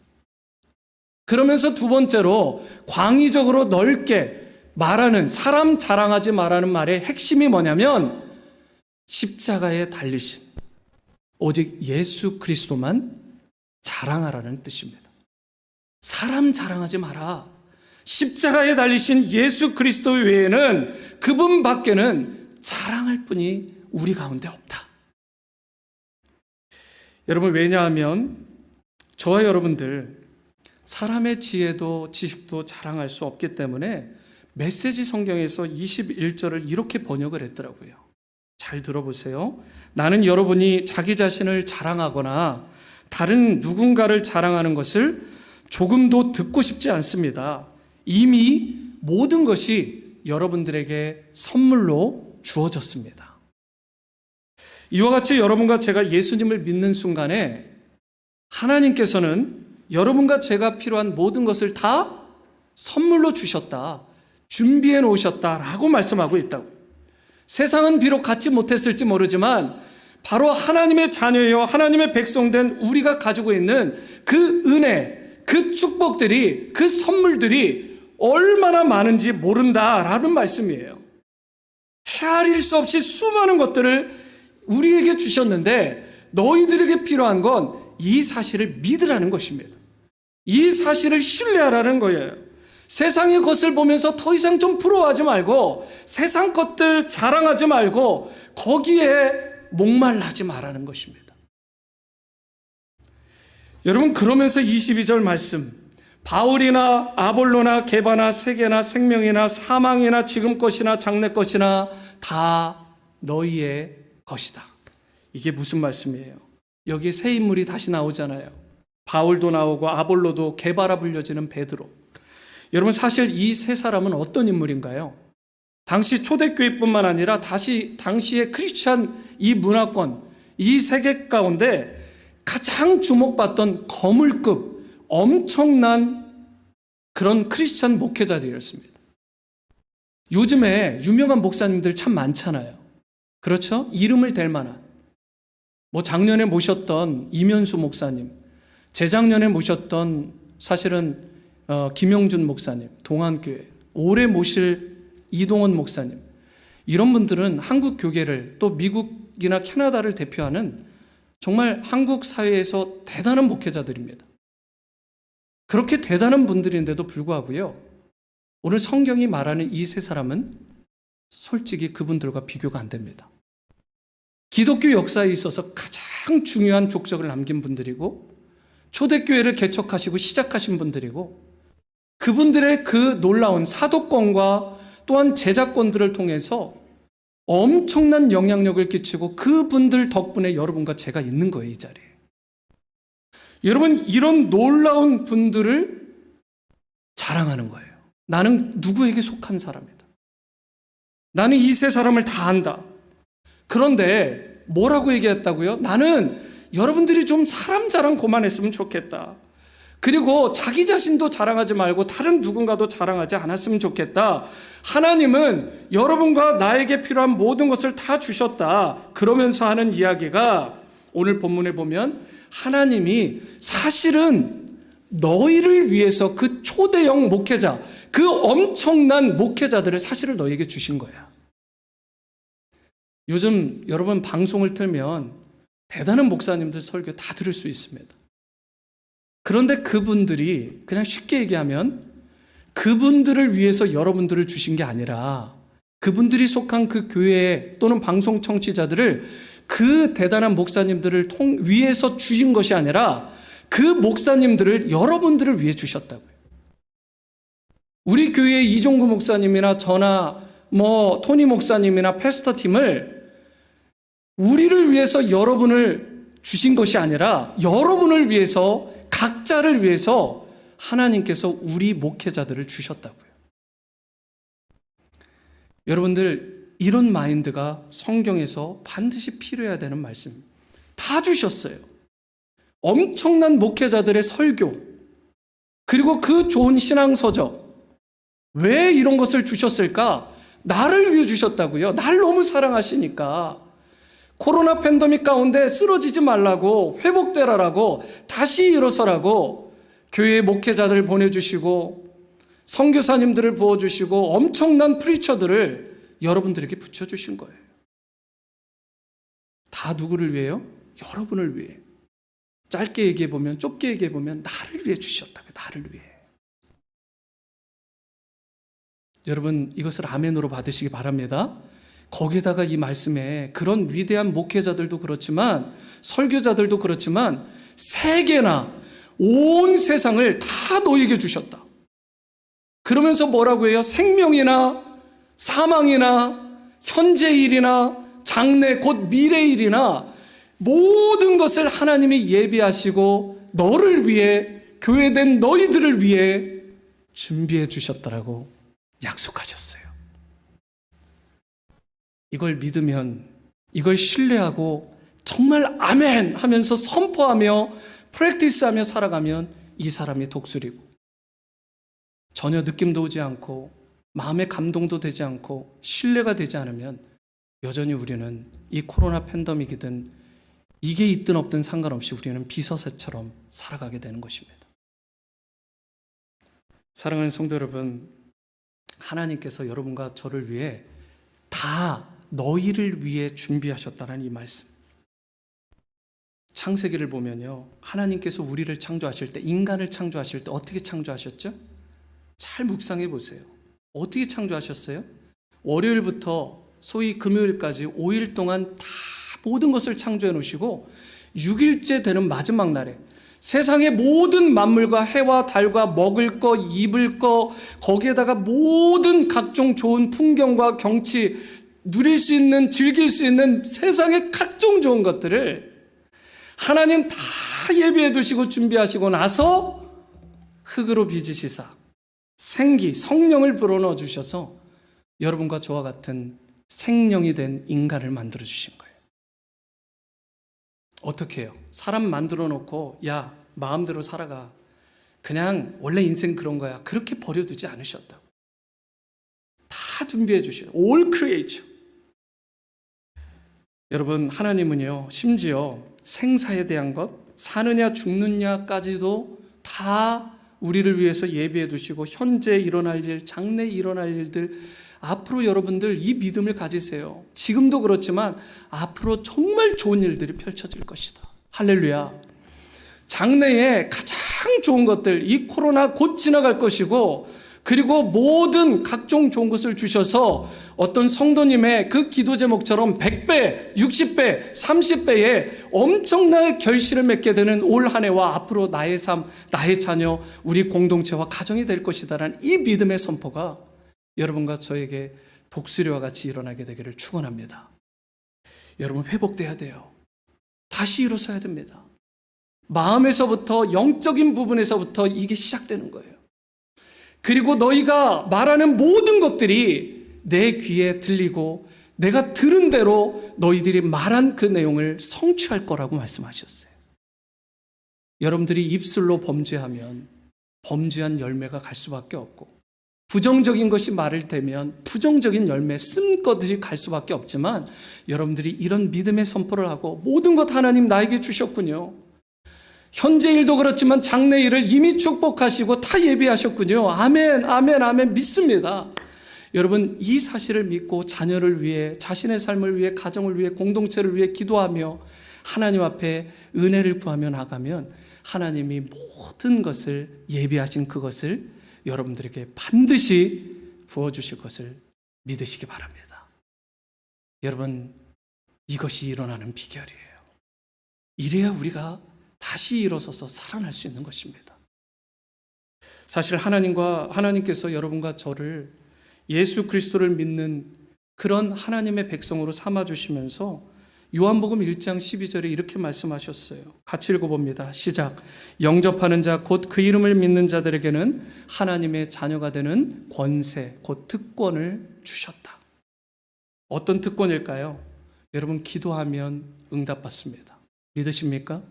그러면서 두 번째로 광의적으로 넓게 말하는, 사람 자랑하지 말라는 말의 핵심이 뭐냐면 십자가에 달리신 오직 예수 그리스도만 자랑하라는 뜻입니다. 사람 자랑하지 마라. 십자가에 달리신 예수 그리스도 외에는, 그분 밖에는 자랑할 분이 우리 가운데 없다. 여러분, 왜냐하면 저와 여러분들 사람의 지혜도 지식도 자랑할 수 없기 때문에 메시지 성경에서 21절을 이렇게 번역을 했더라고요. 잘 들어보세요. 나는 여러분이 자기 자신을 자랑하거나 다른 누군가를 자랑하는 것을 조금도 듣고 싶지 않습니다. 이미 모든 것이 여러분들에게 선물로 주어졌습니다. 이와 같이 여러분과 제가 예수님을 믿는 순간에 하나님께서는 여러분과 제가 필요한 모든 것을 다 선물로 주셨다, 준비해 놓으셨다라고 말씀하고 있다고. 세상은 비록 갖지 못했을지 모르지만 바로 하나님의 자녀여 하나님의 백성된 우리가 가지고 있는 그 은혜, 그 축복들이, 그 선물들이 얼마나 많은지 모른다라는 말씀이에요. 헤아릴 수 없이 수많은 것들을 우리에게 주셨는데 너희들에게 필요한 건 이 사실을 믿으라는 것입니다. 이 사실을 신뢰하라는 거예요. 세상의 것을 보면서 더 이상 좀 부러워하지 말고, 세상 것들 자랑하지 말고 거기에 목말라하지 말라는 것입니다. 여러분, 그러면서 22절 말씀, 바울이나 아볼로나 게바나 세계나 생명이나 사망이나 지금 것이나 장래 것이나 다 너희의 것이다. 이게 무슨 말씀이에요? 여기 새 인물이 다시 나오잖아요. 바울도 나오고 아볼로도 게바라 불려지는 베드로. 여러분, 사실 이 세 사람은 어떤 인물인가요? 당시 초대교회뿐만 아니라 당시의 크리스찬 이 문화권, 이 세계 가운데 가장 주목받던 거물급 엄청난 그런 크리스찬 목회자들이었습니다. 요즘에 유명한 목사님들 참 많잖아요. 그렇죠? 이름을 댈 만한. 작년에 모셨던 이면수 목사님, 재작년에 모셨던 사실은 김영준 목사님, 동안교회, 올해 모실 이동원 목사님, 이런 분들은 한국 교계를, 또 미국이나 캐나다를 대표하는 정말 한국 사회에서 대단한 목회자들입니다. 그렇게 대단한 분들인데도 불구하고요, 오늘 성경이 말하는 이 세 사람은 솔직히 그분들과 비교가 안 됩니다. 기독교 역사에 있어서 가장 중요한 족적을 남긴 분들이고, 초대교회를 개척하시고 시작하신 분들이고, 그분들의 그 놀라운 사도권과 또한 제자권들을 통해서 엄청난 영향력을 끼치고, 그분들 덕분에 여러분과 제가 있는 거예요, 이 자리에. 여러분, 이런 놀라운 분들을 자랑하는 거예요. 나는 누구에게 속한 사람이다. 나는 이 세 사람을 다 안다. 그런데 뭐라고 얘기했다고요? 나는 여러분들이 좀 사람 자랑 그만했으면 좋겠다. 그리고 자기 자신도 자랑하지 말고 다른 누군가도 자랑하지 않았으면 좋겠다. 하나님은 여러분과 나에게 필요한 모든 것을 다 주셨다. 그러면서 하는 이야기가 오늘 본문에 보면 하나님이 사실은 너희를 위해서 그 초대형 목회자, 그 엄청난 목회자들을 사실을 너희에게 주신 거야. 요즘 여러분 방송을 틀면 대단한 목사님들 설교 다 들을 수 있습니다. 그런데 그분들이 그냥 쉽게 얘기하면 그분들을 위해서 여러분들을 주신 게 아니라 그분들이 속한 그 교회 또는 방송 청취자들을 그 대단한 목사님들을 위해서 주신 것이 아니라 그 목사님들을 여러분들을 위해 주셨다고요. 우리 교회 이종구 목사님이나 저나 토니 목사님이나 패스터 팀을 우리를 위해서 여러분을 주신 것이 아니라 여러분을 위해서 각자를 위해서 하나님께서 우리 목회자들을 주셨다고요. 여러분들 이런 마인드가 성경에서 반드시 필요해야 되는 말씀입니다. 다 주셨어요. 엄청난 목회자들의 설교 그리고 그 좋은 신앙서적 왜 이런 것을 주셨을까? 나를 위해 주셨다고요. 날 너무 사랑하시니까 코로나 팬데믹 가운데 쓰러지지 말라고 회복되라라고 다시 일어서라고 교회 목회자들 보내주시고 선교사님들을 부어주시고 엄청난 프리처들을 여러분들에게 붙여주신 거예요. 다 누구를 위해요? 여러분을 위해. 짧게 얘기해보면 좁게 얘기해보면 나를 위해 주셨다고요. 나를 위해. 여러분 이것을 아멘으로 받으시기 바랍니다. 거기다가 이 말씀에 그런 위대한 목회자들도 그렇지만 설교자들도 그렇지만 세계나 온 세상을 다 너에게 주셨다. 그러면서 뭐라고 해요? 생명이나 사망이나 현재일이나 장래 곧 미래일이나 모든 것을 하나님이 예비하시고 너를 위해 교회된 너희들을 위해 준비해 주셨다라고 약속하셨어요. 이걸 믿으면 이걸 신뢰하고 정말 아멘 하면서 선포하며 프랙티스하며 살아가면 이 사람이 독수리고 전혀 느낌도 오지 않고 마음의 감동도 되지 않고 신뢰가 되지 않으면 여전히 우리는 이 코로나 팬데믹이든 이게 있든 없든 상관없이 우리는 비서새처럼 살아가게 되는 것입니다. 사랑하는 성도 여러분, 하나님께서 여러분과 저를 위해 다 너희를 위해 준비하셨다는 이 말씀. 창세기를 보면요, 하나님께서 우리를 창조하실 때, 인간을 창조하실 때 어떻게 창조하셨죠? 잘 묵상해 보세요. 어떻게 창조하셨어요? 월요일부터 소위 금요일까지 5일 동안 다 모든 것을 창조해 놓으시고 6일째 되는 마지막 날에 세상의 모든 만물과 해와 달과 먹을 거, 입을 거, 거기에다가 모든 각종 좋은 풍경과 경치, 누릴 수 있는, 즐길 수 있는 세상의 각종 좋은 것들을 하나님 다 예비해 두시고 준비하시고 나서 흙으로 빚으시사 생기, 성령을 불어넣어 주셔서 여러분과 저와 같은 생령이 된 인간을 만들어 주신 거예요. 어떻게 해요? 사람 만들어 놓고 야 마음대로 살아가. 그냥 원래 인생 그런 거야. 그렇게 버려두지 않으셨다고. 다 준비해 주셔요. All creation. 여러분 하나님은요 심지어 생사에 대한 것, 사느냐 죽느냐까지도 다 우리를 위해서 예비해 두시고 현재 일어날 일, 장래에 일어날 일들 앞으로 여러분들 이 믿음을 가지세요. 지금도 그렇지만 앞으로 정말 좋은 일들이 펼쳐질 것이다. 할렐루야. 장래에 가장 좋은 것들, 이 코로나 곧 지나갈 것이고 그리고 모든 각종 좋은 것을 주셔서 어떤 성도님의 그 기도 제목처럼 100배, 60배, 30배의 엄청난 결실을 맺게 되는 올 한 해와 앞으로 나의 삶, 나의 자녀, 우리 공동체와 가정이 될 것이다라는 이 믿음의 선포가 여러분과 저에게 독수리와 같이 일어나게 되기를 축원합니다. 여러분 회복돼야 돼요. 다시 일어서야 됩니다. 마음에서부터 영적인 부분에서부터 이게 시작되는 거예요. 그리고 너희가 말하는 모든 것들이 내 귀에 들리고 내가 들은 대로 너희들이 말한 그 내용을 성취할 거라고 말씀하셨어요. 여러분들이 입술로 범죄하면 범죄한 열매가 갈 수밖에 없고 부정적인 것이 말을 대면 부정적인 열매, 쓴것들이 갈 수밖에 없지만 여러분들이 이런 믿음의 선포를 하고 모든 것 하나님 나에게 주셨군요. 현재 일도 그렇지만 장래 일을 이미 축복하시고 다 예비하셨군요. 아멘, 아멘, 아멘 믿습니다. 여러분 이 사실을 믿고 자녀를 위해, 자신의 삶을 위해, 가정을 위해, 공동체를 위해 기도하며 하나님 앞에 은혜를 구하며 나가면 하나님이 모든 것을 예비하신 그것을 여러분들에게 반드시 부어주실 것을 믿으시기 바랍니다. 여러분, 이것이 일어나는 비결이에요. 이래야 우리가 다시 일어서서 살아날 수 있는 것입니다. 사실 하나님께서 여러분과 저를 예수 그리스도를 믿는 그런 하나님의 백성으로 삼아주시면서 요한복음 1장 12절에 이렇게 말씀하셨어요. 같이 읽어봅니다. 시작. 영접하는 자 곧 그 이름을 믿는 자들에게는 하나님의 자녀가 되는 권세 곧 특권을 주셨다. 어떤 특권일까요? 여러분, 기도하면 응답받습니다. 믿으십니까?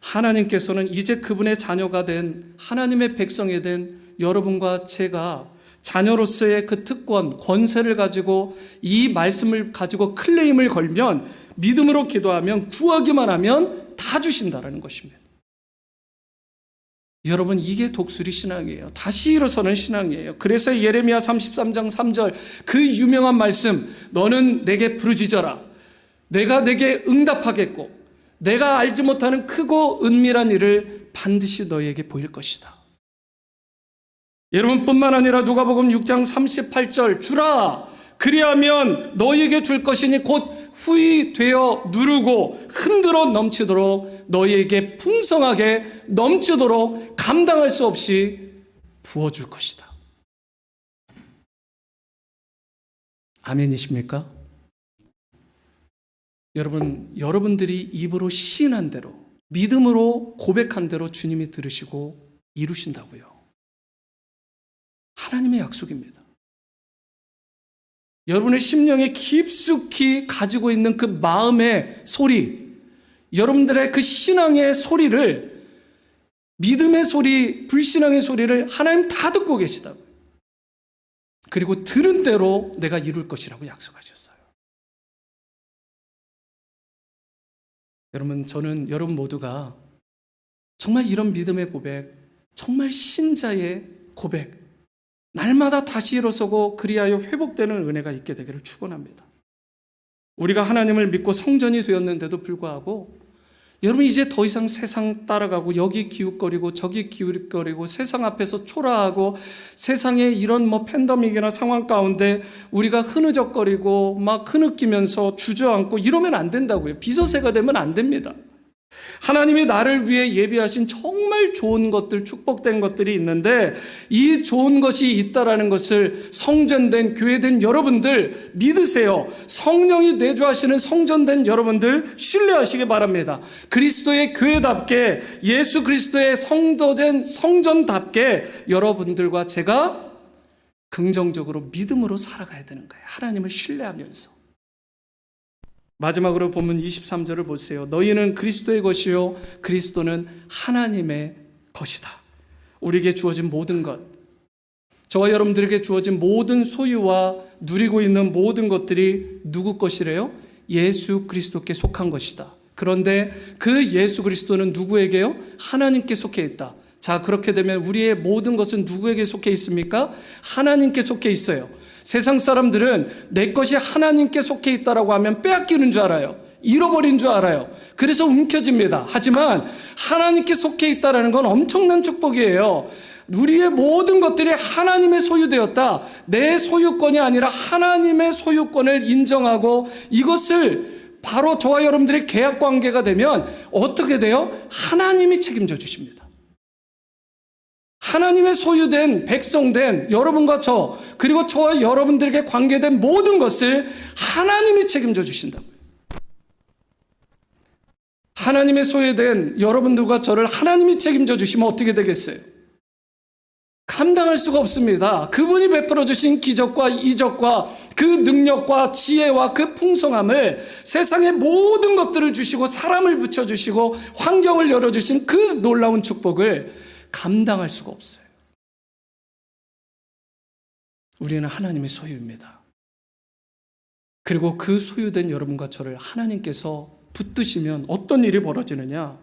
하나님께서는 이제 그분의 자녀가 된 하나님의 백성이 된 여러분과 제가 자녀로서의 그 특권, 권세를 가지고 이 말씀을 가지고 클레임을 걸면, 믿음으로 기도하면, 구하기만 하면 다 주신다라는 것입니다. 여러분, 이게 독수리 신앙이에요. 다시 일어서는 신앙이에요. 그래서 예레미야 33장 3절 그 유명한 말씀, 너는 내게 부르짖어라. 내가 내게 응답하겠고 내가 알지 못하는 크고 은밀한 일을 반드시 너희에게 보일 것이다. 여러분뿐만 아니라 누가복음 6장 38절 주라 그리하면 너희에게 줄 것이니 곧 후히 되어 누르고 흔들어 넘치도록 너희에게 풍성하게 넘치도록 감당할 수 없이 부어줄 것이다. 아멘이십니까? 여러분들이 입으로 시인한 대로, 믿음으로 고백한 대로 주님이 들으시고 이루신다고요. 하나님의 약속입니다. 여러분의 심령에 깊숙이 가지고 있는 그 마음의 소리, 여러분들의 그 신앙의 소리를, 믿음의 소리, 불신앙의 소리를 하나님 다 듣고 계시다고요. 그리고 들은 대로 내가 이룰 것이라고 약속하셨어요. 여러분, 저는 여러분 모두가 정말 이런 믿음의 고백, 정말 신자의 고백, 날마다 다시 일어서고 그리하여 회복되는 은혜가 있게 되기를 축원합니다. 우리가 하나님을 믿고 성전이 되었는데도 불구하고 여러분 이제 더 이상 세상 따라가고 여기 기웃거리고 저기 기웃거리고 세상 앞에서 초라하고 세상의 이런 팬데믹이나 상황 가운데 우리가 흐느적거리고 막 흐느끼면서 주저앉고 이러면 안 된다고요. 비서세가 되면 안 됩니다. 하나님이 나를 위해 예비하신 정말 좋은 것들, 축복된 것들이 있는데 이 좋은 것이 있다라는 것을 성전된, 교회된 여러분들 믿으세요. 성령이 내주하시는 성전된 여러분들 신뢰하시기 바랍니다. 그리스도의 교회답게, 예수 그리스도의 성도된 성전답게 여러분들과 제가 긍정적으로 믿음으로 살아가야 되는 거예요. 하나님을 신뢰하면서. 마지막으로 본문 23절을 보세요. 너희는 그리스도의 것이요 그리스도는 하나님의 것이다. 우리에게 주어진 모든 것, 저와 여러분들에게 주어진 모든 소유와 누리고 있는 모든 것들이 누구 것이래요? 예수 그리스도께 속한 것이다. 그런데 그 예수 그리스도는 누구에게요? 하나님께 속해 있다. 자, 그렇게 되면 우리의 모든 것은 누구에게 속해 있습니까? 하나님께 속해 있어요. 세상 사람들은 내 것이 하나님께 속해 있다라고 하면 빼앗기는 줄 알아요. 잃어버린 줄 알아요. 그래서 움켜집니다. 하지만 하나님께 속해 있다라는 건 엄청난 축복이에요. 우리의 모든 것들이 하나님의 소유되었다. 내 소유권이 아니라 하나님의 소유권을 인정하고 이것을 바로 저와 여러분들의 계약 관계가 되면 어떻게 돼요? 하나님이 책임져 주십니다. 하나님의 소유된, 백성된 여러분과 저, 그리고 저와 여러분들에게 관계된 모든 것을 하나님이 책임져 주신다고요. 하나님의 소유된 여러분들과 저를 하나님이 책임져 주시면 어떻게 되겠어요? 감당할 수가 없습니다. 그분이 베풀어 주신 기적과 이적과 그 능력과 지혜와 그 풍성함을, 세상의 모든 것들을 주시고 사람을 붙여주시고 환경을 열어주신 그 놀라운 축복을 감당할 수가 없어요. 우리는 하나님의 소유입니다. 그리고 그 소유된 여러분과 저를 하나님께서 붙드시면 어떤 일이 벌어지느냐?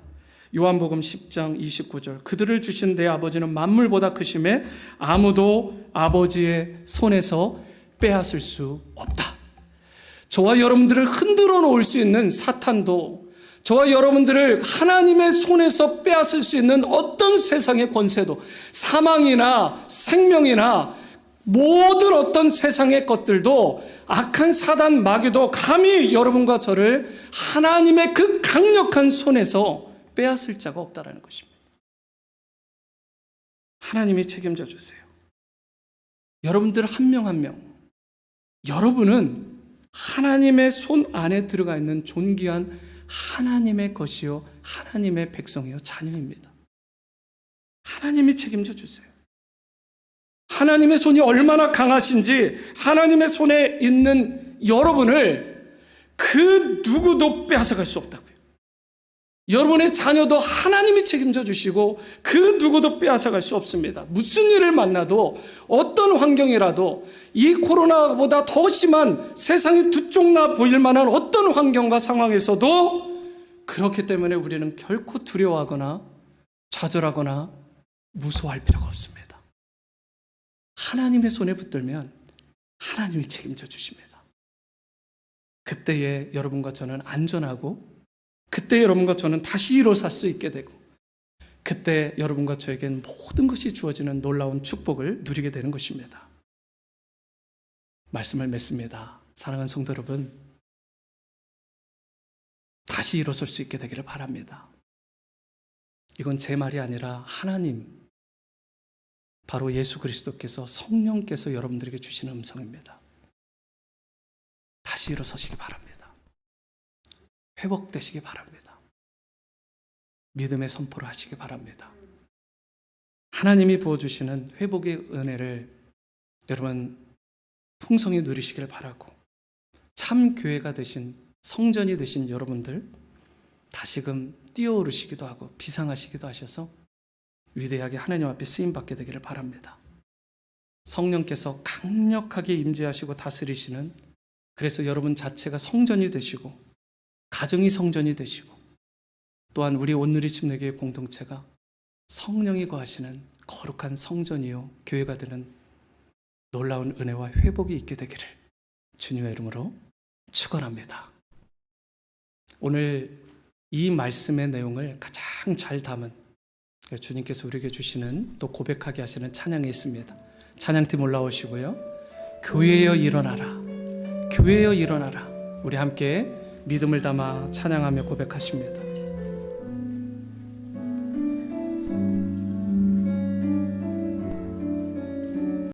요한복음 10장 29절 그들을 주신 내 아버지는 만물보다 크심에 아무도 아버지의 손에서 빼앗을 수 없다. 저와 여러분들을 흔들어 놓을 수 있는 사탄도, 저와 여러분들을 하나님의 손에서 빼앗을 수 있는 어떤 세상의 권세도, 사망이나 생명이나 모든 어떤 세상의 것들도, 악한 사단 마귀도 감히 여러분과 저를 하나님의 그 강력한 손에서 빼앗을 자가 없다라는 것입니다. 하나님이 책임져 주세요. 여러분들 한 명 한 명, 여러분은 하나님의 손 안에 들어가 있는 존귀한 하나님의 것이요, 하나님의 백성이요, 자녀입니다. 하나님이 책임져 주세요. 하나님의 손이 얼마나 강하신지, 하나님의 손에 있는 여러분을 그 누구도 빼앗아갈 수 없다고요. 여러분의 자녀도 하나님이 책임져 주시고 그 누구도 빼앗아갈 수 없습니다. 무슨 일을 만나도, 어떤 환경이라도, 이 코로나보다 더 심한 세상이 두 쪽 나 보일 만한 어떤 환경과 상황에서도 그렇기 때문에 우리는 결코 두려워하거나 좌절하거나 무서워할 필요가 없습니다. 하나님의 손에 붙들면 하나님이 책임져 주십니다. 그때에 여러분과 저는 안전하고, 그때 여러분과 저는 다시 일어설 수 있게 되고, 그때 여러분과 저에겐 모든 것이 주어지는 놀라운 축복을 누리게 되는 것입니다. 말씀을 맺습니다. 사랑하는 성도 여러분, 다시 일어설 수 있게 되기를 바랍니다. 이건 제 말이 아니라 하나님, 바로 예수 그리스도께서, 성령께서 여러분들에게 주시는 음성입니다. 다시 일어서시기 바랍니다. 회복되시기 바랍니다. 믿음의 선포를 하시기 바랍니다. 하나님이 부어주시는 회복의 은혜를 여러분 풍성히 누리시길 바라고, 참 교회가 되신, 성전이 되신 여러분들 다시금 뛰어오르시기도 하고 비상하시기도 하셔서 위대하게 하나님 앞에 쓰임받게 되기를 바랍니다. 성령께서 강력하게 임재하시고 다스리시는, 그래서 여러분 자체가 성전이 되시고 가정이 성전이 되시고, 또한 우리 온누리 침례교회 공동체가 성령이 거하시는 거룩한 성전이요 교회가 되는 놀라운 은혜와 회복이 있게 되기를 주님의 이름으로 축원합니다. 오늘 이 말씀의 내용을 가장 잘 담은 주님께서 우리에게 주시는, 또 고백하게 하시는 찬양이 있습니다. 찬양팀 올라오시고요. 교회여 일어나라, 교회여 일어나라. 우리 함께 믿음을 담아 찬양하며 고백하십니다.